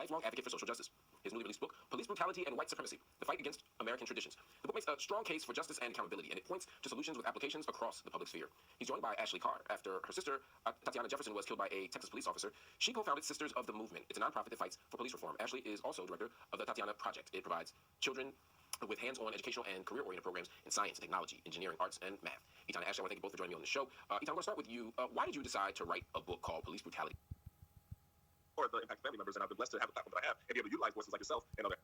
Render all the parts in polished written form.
lifelong advocate for social justice. His newly released book, Police Brutality and White Supremacy, The Fight Against American Traditions. The book makes a strong case for justice and accountability, and it points to solutions with applications across the public sphere. He's joined by Ashley Carr. After her sister, Tatiana Jefferson, was killed by a Texas police officer, she co-founded Sisters of the Movement. It's a nonprofit that fights for police reform. Ashley is also director of the Tatiana Project. It provides children with hands-on educational and career-oriented programs in science, technology, engineering, arts, and math. Ethan and Ashley, I want to thank you both for joining me on the show. Ethan, I'm going to start with you. Why did you decide to write a book called Police Brutality? For the Impact family members, and I've been blessed to have the platform that I have and be able to utilize voices like yourself and other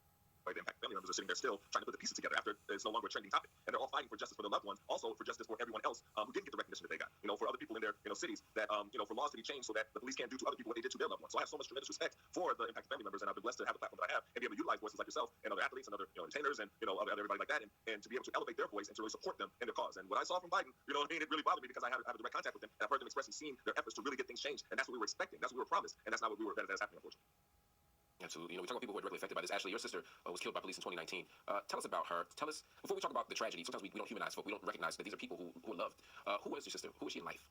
the Impact family members are sitting there still trying to put the pieces together after it's no longer a trending topic, and they're all fighting for justice for their loved ones, also for justice for everyone else who didn't get the recognition that they got. For other people in their cities that for laws to be changed so that the police can't do to other people what they did to their loved ones. So I have so much tremendous respect for the Impact family members, and I've been blessed to have the platform that I have and be able to utilize voices like yourself and other athletes and other entertainers and everybody like that, and to be able to elevate their voice and to really support them in their cause. And what I saw from Biden, it really bothered me because I have a direct contact with them, and I've heard them express and seen their efforts to really get things changed, and that's what we were expecting, that's what we were promised, and that's not what that's happening, unfortunately. Absolutely. We talk about people who are directly affected by this. Ashley, your sister was killed by police in 2019. Tell us about her. Tell us, before we talk about the tragedy, sometimes we don't humanize folk. We don't recognize that these are people who are loved. Who was your sister? Who was she in life?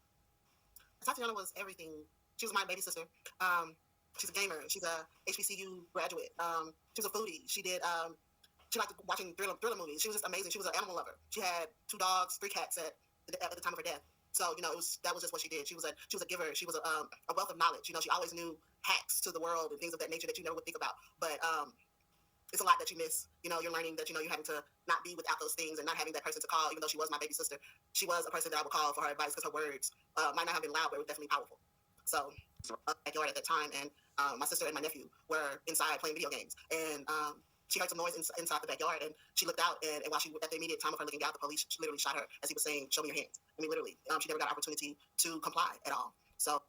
Tatiana was everything. She was my baby sister. She's a gamer. She's a HBCU graduate. She was a foodie. She liked watching thriller movies. She was just amazing. She was an animal lover. She had 2 dogs, 3 cats at the time of her death. So that was just what she did. She was a giver. She was a wealth of knowledge. She always knew hacks to the world and things of that nature that you never would think about. But it's a lot that you miss. You're learning that you're having to not be without those things and not having that person to call. Even though she was my baby sister, she was a person that I would call for her advice because her words might not have been loud, but were definitely powerful. So backyard at that time, and my sister and my nephew were inside playing video games, and she heard some noise inside the backyard, and she looked out, and while she, at the immediate time of her looking out, the police literally shot her as he was saying, "Show me your hands." I mean, literally, she never got an opportunity to comply at all. So.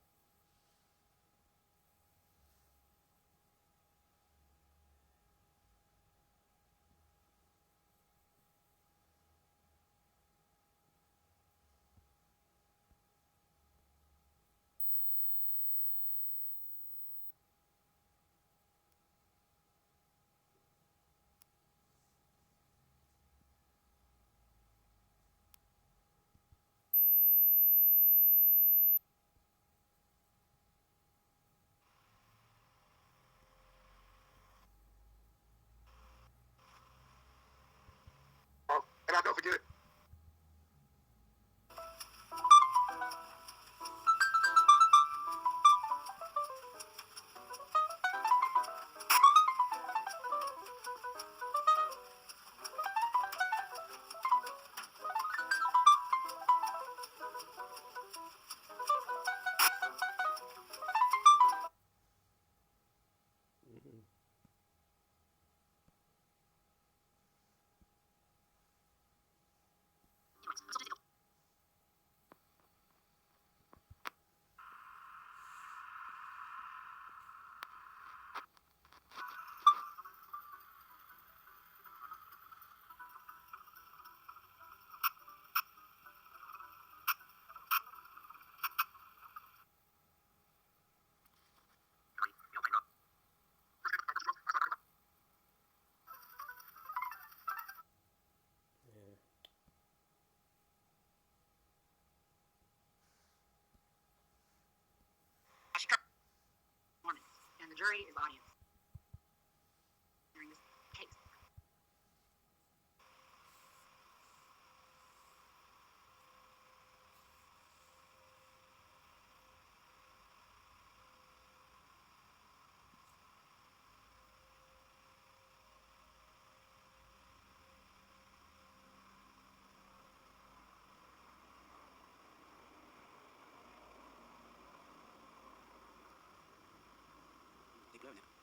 And I'll never forget it. And the jury is the audience during this case. Take care now.